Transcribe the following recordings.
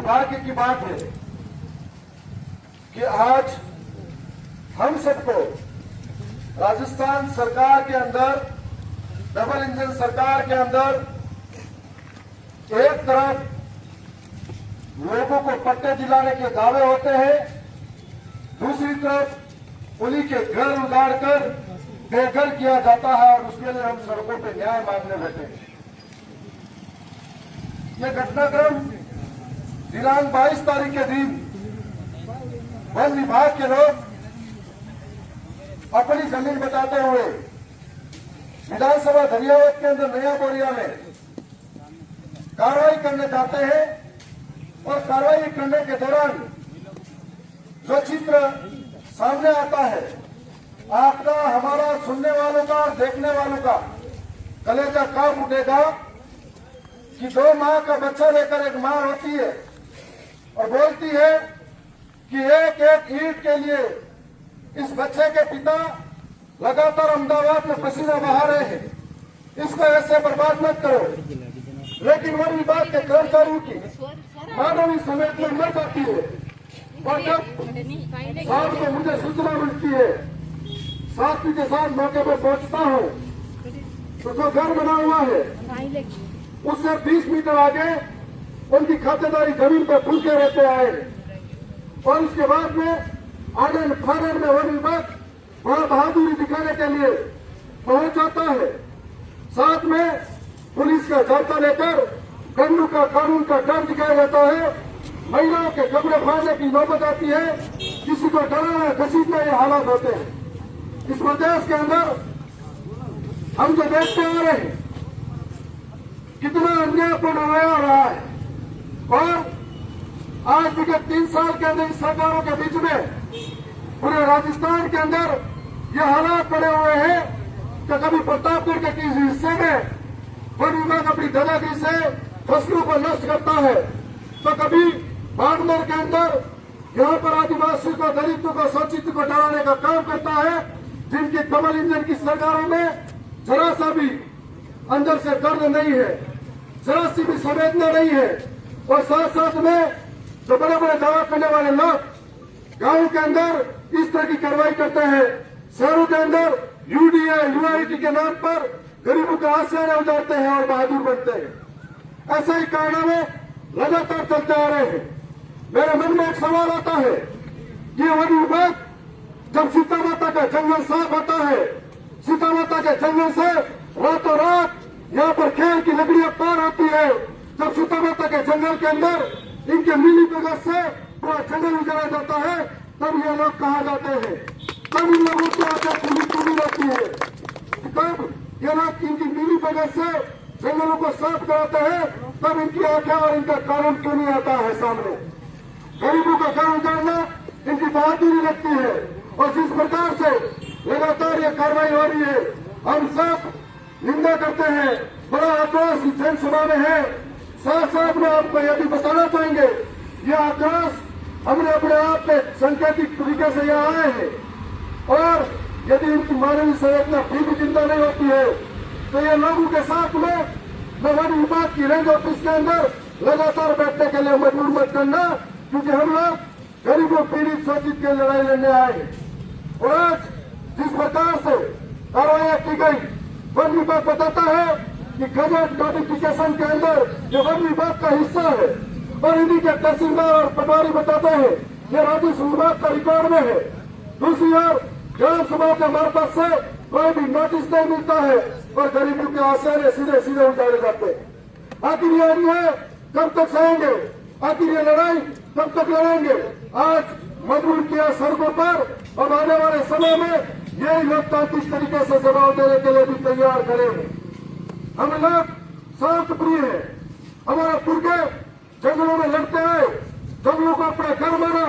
दुर्भाग्य की बात है कि आज हम सबको राजस्थान सरकार के अंदर, डबल इंजन सरकार के अंदर एक तरफ लोगों को पट्टे दिलाने के दावे होते हैं, दूसरी तरफ उन्हीं के घर उजाड़कर बेघर किया जाता है और उसके लिए हम सड़कों पर न्याय मांगने बैठे हैं। ये घटनाक्रम दिनांक 22 तारीख के दिन वन विभाग के लोग अपनी जमीन बताते हुए विधानसभा धरियावत के अंदर नया बोरिया में कार्रवाई करने जाते हैं और कार्रवाई करने के दौरान जो चित्र सामने आता है, आपका, हमारा, सुनने वालों का, देखने वालों का कलेजा कांप उठेगा कि 2 माह का बच्चा लेकर एक मां होती है और बोलती है कि एक एक ईंट के लिए इस बच्चे के पिता लगातार अहमदाबाद में पसीना बहा रहे हैं, इसको ऐसे बर्बाद मत करो। लेकिन वन विभाग के कर्मचारियों की मानवीय समेत में मर जाती है और जब शाम को मुझे सूचना मिलती है, साथी के साथ मौके पर पहुंचता हूं तो जो घर बना हुआ है उससे 20 मीटर आगे उनकी खातेदारी जमीन पर फूके रहते आए और उसके बाद में आनंद फानन में वन विभाग बड़ा बहादुरी दिखाने के लिए पहुंच जाता है। साथ में पुलिस का जाब्ता लेकर कानून का डर दिखाया जाता है। महिलाओं के कपड़े फाड़ने की नौबत आती है, किसी को डराना घसीटना ये हालात होते हैं। इस प्रदेश के अंदर हम जो देखते आ रहे हैं कितना अन्यायपूर्ण हो रहा है और आज विगत 3 साल के अंदर सरकारों के बीच में पूरे राजस्थान के अंदर ये हालात पड़े हुए हैं कि कभी प्रतापगढ़ के किसी हिस्से में वन विभाग अपनी दादागिरी से फसलों को नष्ट करता है तो कभी बाड़मेर के अंदर यहाँ पर आदिवासी को, दलितों को, शोषित को डराने का काम करता है, जिनकी डबल इंजन की सरकारों में जरा सा भी अंदर से दर्द नहीं है, जरा सी भी संवेदना नहीं है। और साथ साथ में जो बड़े बड़े दावा करने वाले लोग गांव के अंदर इस तरह की कार्रवाई करते हैं, शहरों के अंदर यूडीए, यूआईटी के नाम पर गरीबों का आश्रय उतारते हैं और बहादुर बनते हैं। ऐसा ही कारनामे लगातार चलते आ रहे हैं। मेरे मन में एक सवाल आता है, ये वन विभाग जब सीता माता का जंगल साफ होता है, सीता माता के जंगल से रातों रात यहाँ पर खेल की लकड़ियां पार होती है, जब सीता माता के जंगल के अंदर इनके मिली भगत से पूरा जंगल उजाड़ा जाता है, तब ये लोग कहा जाते हैं, तब इन लोगों की आंखें खुली रहती है, तब ये लोग इनकी मिली भगत से जंगलों को साफ कराते हैं, तब इनकी आंखें और इनका कानून क्यों नहीं आता है सामने। गरीबों का घर उजाड़ना इनकी बहादुरी लगती है और जिस प्रकार से लगातार ये कार्रवाई हो रही है, हम सब निंदा करते हैं। बड़ा आक्रोश जनसभा में है। साथ साथ में आपको यह भी बताना चाहेंगे, ये आक्रोश हमने अपने आप में सांकेतिक तरीके से यहाँ आए हैं और यदि इनकी मानवीय संवेदना फिर भी चिंता नहीं होती है तो ये लोगों के साथ में वन विभाग की रेंज ऑफिस के अंदर लगातार बैठने के लिए मजबूर मत करना, क्योंकि हम लोग गरीबों, पीड़ित, शोषित की लड़ाई लड़ने आए हैं। और आज जिस प्रकार से कार्रवाई की गई, वन विभाग बताता है कि गजट नोटिफिकेशन के अंदर जो वन विभाग का हिस्सा है और इन्हीं के तहसीलदार और पटवारी बताते हैं ये राजस्व विभाग का रिकॉर्ड में है। दूसरी ओर ग्राम सभा के मार्फत से कोई भी नोटिस नहीं मिलता है और गरीबों के आश्रय सीधे सीधे उतारे जाते हैं। आखिर ये अन्याय कब तक सहेंगे? आखिर ये लड़ाई कब तक लड़ेंगे? आज मजबूर किया सड़कों पर और आने वाले समय में यही लोकतांत्रिक तरीके से जवाब देने के लिए भी तैयार करेंगे। हम लोग शांत प्रिय है, हमारे पुरखे जंगलों में लड़ते आए, जंगलों को अपना घर माना,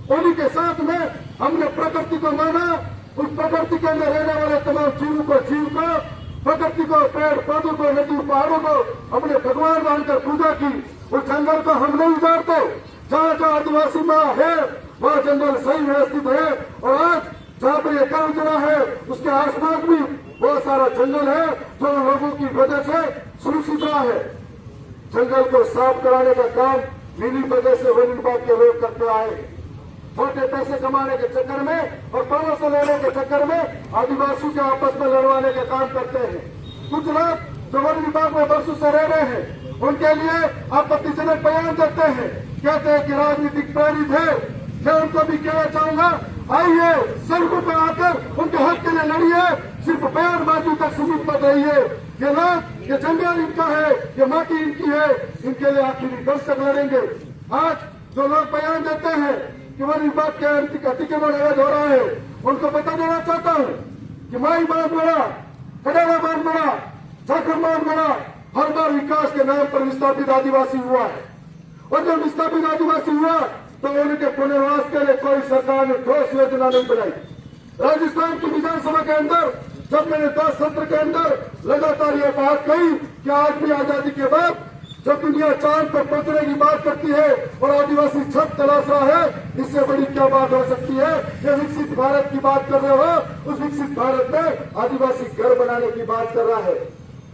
उन्हीं के साथ में हमने प्रकृति को माना, उस प्रकृति के अंदर रहने वाले तमाम जीव को, प्रकृति को, पेड़ पौधों को, नदी पहाड़ों को हमने भगवान मानकर पूजा की। उस जंगल को हम नहीं उजाड़ते। जहाँ जहाँ आदिवासी माँ है वहाँ जंगल सही व्यवस्थित है और आज जहाँ पर ये काम चला है उसके आसपास भी बहुत सारा जंगल है जो लोगों की वजह से सुरक्षित रहा है। जंगल को साफ कराने का काम मिली वजह से वन विभाग के लोग करते आए। छोटे पैसे कमाने के चक्कर में और पैसे लेने के चक्कर में आदिवासियों के आपस में लड़वाने का काम करते हैं। कुछ लोग जो वन विभाग में वर्षों से रह रहे हैं उनके लिए आपत्तिजनक बयान देते हैं, कहते हैं कि राजनीतिक प्रेरित है। मैं उनको भी कहना चाहूंगा, आइए सड़कों पर आकर उनके हक के लिए लड़िए, सिर्फ बयानबाजी तक सीमित मत रहिए। ये लोग, ये जंगल इनका है, ये माटी इनकी है, इनके लिए आखिरी दम तक लड़ेंगे। आज जो लोग बयान देते हैं कि वन विभाग के अतिक्रमण अवैध हो रहा है, उनको बता देना चाहता हूँ कि माई बांध बड़ा, कडाला बांध बड़ा, झारखंड बांध बड़ा, हर बार विकास के नाम पर विस्थापित आदिवासी हुआ है। और जब विस्थापित आदिवासी हुआ तो उनके पुनर्वास के लिए कोई सरकार ने ठोस योजना नहीं बनाई। राजस्थान की विधानसभा के अंदर जब मैंने 10 सत्र के अंदर लगातार ये बात कही कि आज भी आजादी के बाद जब दुनिया चांद पर पहुंचने की बात करती है और आदिवासी छत तलाश रहा है, इससे बड़ी क्या बात हो सकती है। ये विकसित भारत की बात कर रहे हो, उस विकसित भारत में आदिवासी घर बनाने की बात कर रहा है।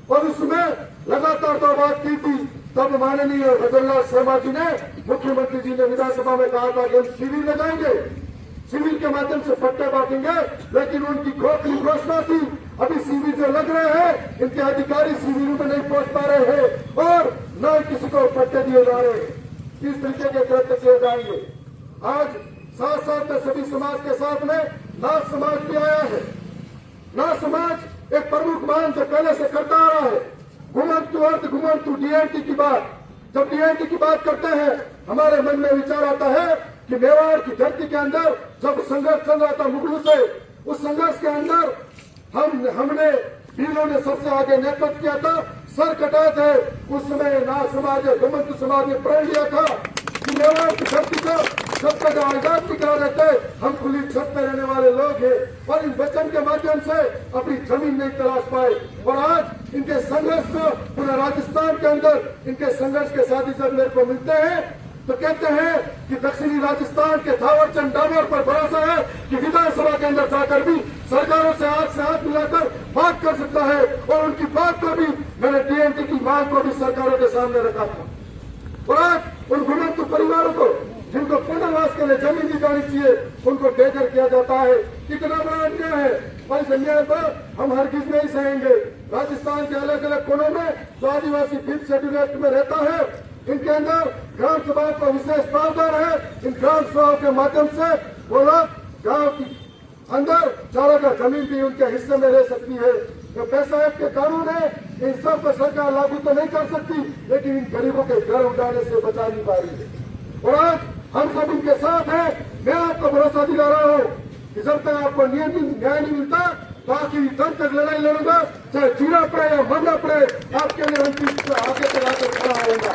और उसमें लगातार तो बात की थी, तब माननीय भजनलाल शर्मा जी ने, मुख्यमंत्री जी ने विधानसभा में कहा था कि हम शिविर लगाएंगे, शिविर के माध्यम से पट्टे बांटेंगे, लेकिन उनकी खोखली घोषणा थी। अभी शिविर जो लग रहे हैं, इनके अधिकारी शिविरों में नहीं पहुंच पा रहे हैं और न किसी को पट्टे दिए जा रहे हैं। किस तरीके के कृत्य किए जाएंगे। आज साथ साथ में सभी समाज के साथ में नाथ समाज भी आया है। नाथ समाज एक प्रमुख मांग जो पहले से करता आ रहा है, घुमंतु अर्थ घुमंतु डीएनटी की बात। जब डीएनटी की बात करते हैं, हमारे मन में विचार आता है कि मेवाड़ की धरती के अंदर जब संघर्ष चल रहा था मुगलों से, उस संघर्ष के अंदर हमने वीरों ने सबसे आगे नेतृत्व किया था, सर कटाए थे। उस समय नाथ समाज, घुमंतु समाज ने प्रण लिया था कि मेवाड़ की धरती को जब तक आजाद नहीं करा रहते, हम खुली छत पर रहने वाले लोग हैं और इस वचन के माध्यम से अपनी जमीन नहीं तलाश पाए। और आज इनके संघर्ष को पूरे राजस्थान के अंदर इनके संघर्ष के साथी जब मेरे को मिलते हैं तो कहते हैं कि दक्षिणी राजस्थान के थावरचंद डामोर पर भरोसा है कि विधानसभा के अंदर जाकर भी सरकारों से हाथ मिलाकर बात कर सकता है। और उनकी बात को भी मैंने डीएनटी की मांग को भी सरकारों के सामने रखा था। और आज उन घुमंतु परिवारों को जिनको पुनर्वास के लिए जमीन दी जानी चाहिए, उनको बेघर किया जाता है। कितना बड़ा अन्याय है। और इस अन्याय पर हम हरगिज नहीं सहेंगे। राजस्थान के अलग अलग कोनों में जो आदिवासी 5th शेड्यूल एक्ट में रहता है, इनके अंदर ग्राम सभा का विशेष प्रावधान है। इन ग्राम सभाओं के माध्यम से वो लोग गांव की अंदर चारों का जमीन भी उनके हिस्से में रह सकती है। जो पैसा एक्ट के कानून है, इन सब को सरकार लागू तो नहीं कर सकती, लेकिन इन गरीबों के घर उठाने से बचा नहीं पा रही है। और आज हम सब इनके साथ हैं। मैं आपको भरोसा दिला रहा हूँ कि जब तक आपको न्याय नहीं मिलता तो आखिरी दम तक लड़ाई लड़ूंगा, चाहे जीना पड़े या मरना पड़े, आपके लिए उनकी आगे तक आकर खड़ा होगा।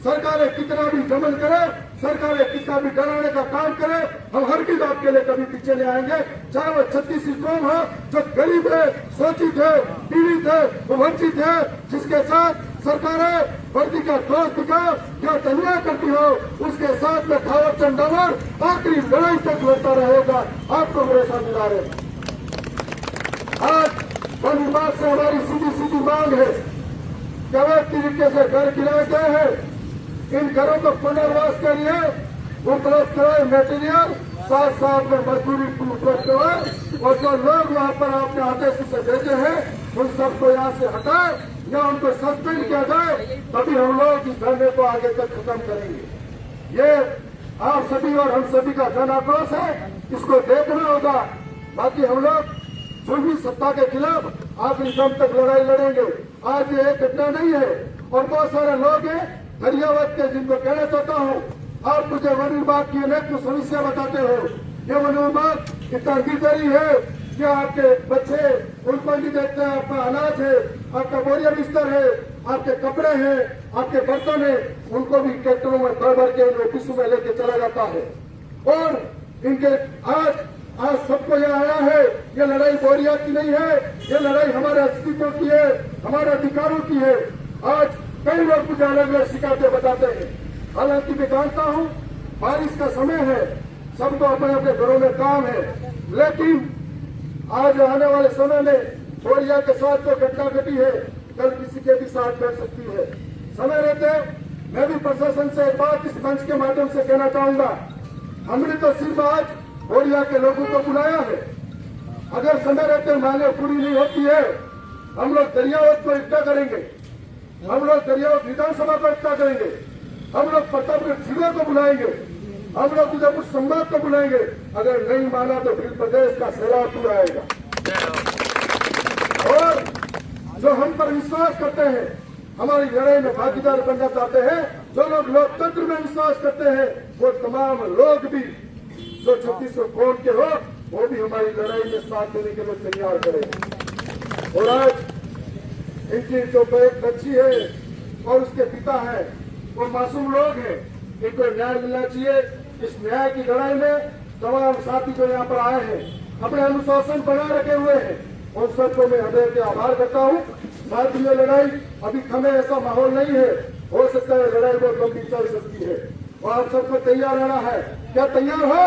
सरकारें कितना भी दमन करे, सरकारें कितना भी डराने का काम करे, हम हर चीज आपके लिए कभी पीछे नहीं आएंगे। चाहे वो छत्तीसगढ़ कौम हो जो गरीब है, शोषित है, पीड़ित है, वो वंचित है, जिसके साथ सरकारें वर्दी का दोष दिखाओ या अन्याय करती हो, उसके साथ में थावरचंद डामोर आखिरी लड़ाई तक लड़ता रहेगा। आपको भरोसा दिला रहे। आज वन विभाग से हमारी सीधी मांग है कि अवैध तरीके से घर गिराए गए हैं, इन घरों को पुनर्वास के लिए उपलब्ध कराए मटेरियल, साथ में मजदूरी उपलब्ध कराए। और जो लोग वहाँ पर आपने आदेश से भेजे हैं, उन सबको यहाँ से हटाए या उनको सस्पेंड किया जाए, तभी हम लोग इस धरने को आगे तक खत्म करेंगे। ये आप सभी और हम सभी का जन आक्रोश है, इसको देखना होगा। बाकी हम लोग जुल्मी सत्ता के खिलाफ आखिरी दम तक लड़ाई लड़ेंगे। आज ये एक घटना नहीं है और बहुत सारे लोग हैं धैर्यवत के, जिनको कहना चाहता हूँ, आप मुझे वन विभाग की अनेक समस्या बताते हो। ये वन विभाग इतना गिरदारी है कि आपके बच्चे उनको नहीं देखते हैं, आपका अनाज है, आपका बोरिया बिस्तर है, आपके कपड़े हैं, आपके बर्तन है, उनको भी ट्रैक्टरों में भर के ऑफिसों में लेके चला जाता है। और इनके आज सबको यह आया है, ये लड़ाई बोरिया की नहीं है, ये लड़ाई हमारे अस्तित्व की है, हमारे अधिकारों की है। आज कई लोग मुझे अलग अलग शिकायतें बताते हैं। हालांकि मैं जानता हूँ बारिश का समय है, सबको अपने अपने घरों में काम है, लेकिन आज आने वाले समय में बोरिया के साथ तो घटना घटी है, कल किसी के भी साथ बैठ सकती है। समय रहते मैं भी प्रशासन से एक बात इस मंच के माध्यम से कहना चाहूंगा, हमने तो सिर्फ आज बोरिया के लोगों को बुलाया है। अगर समय रहते मांगे पूरी नहीं होती है, हम लोग दरियावत को इकट्ठा करेंगे, हम लोग दरियावत विधानसभा को इकट्ठा करेंगे, हम लोग प्रतापगढ़ जिले को बुलाएंगे, हम लोग उदयपुर संभाग को बुलाएंगे। अगर नहीं माना तो फिर प्रदेश का सैलाब पूरा आएगा। और जो हम पर विश्वास करते हैं, हमारी लड़ाई में भागीदार बनना चाहते हैं, जो लोग लोकतंत्र में विश्वास करते हैं, वो तमाम लोग भी जो 3600 कोण के हो, वो भी हमारी लड़ाई में साथ देने के लिए तैयार करें। और आज इनकी जो एक बच्ची है और उसके पिता है, वो मासूम लोग हैं, इनको न्याय मिलना चाहिए। इस न्याय की लड़ाई में तमाम साथी जो यहाँ पर आए हैं, अपने अनुशासन बनाए रखे हुए हैं, उन सबको मैं हृदय से आभार करता हूँ। साथ में लड़ाई अभी हमें ऐसा माहौल नहीं है, हो सकता है लड़ाई बहुत लंबी चल सकती है और आप सबको तैयार रहना है। क्या तैयार हो?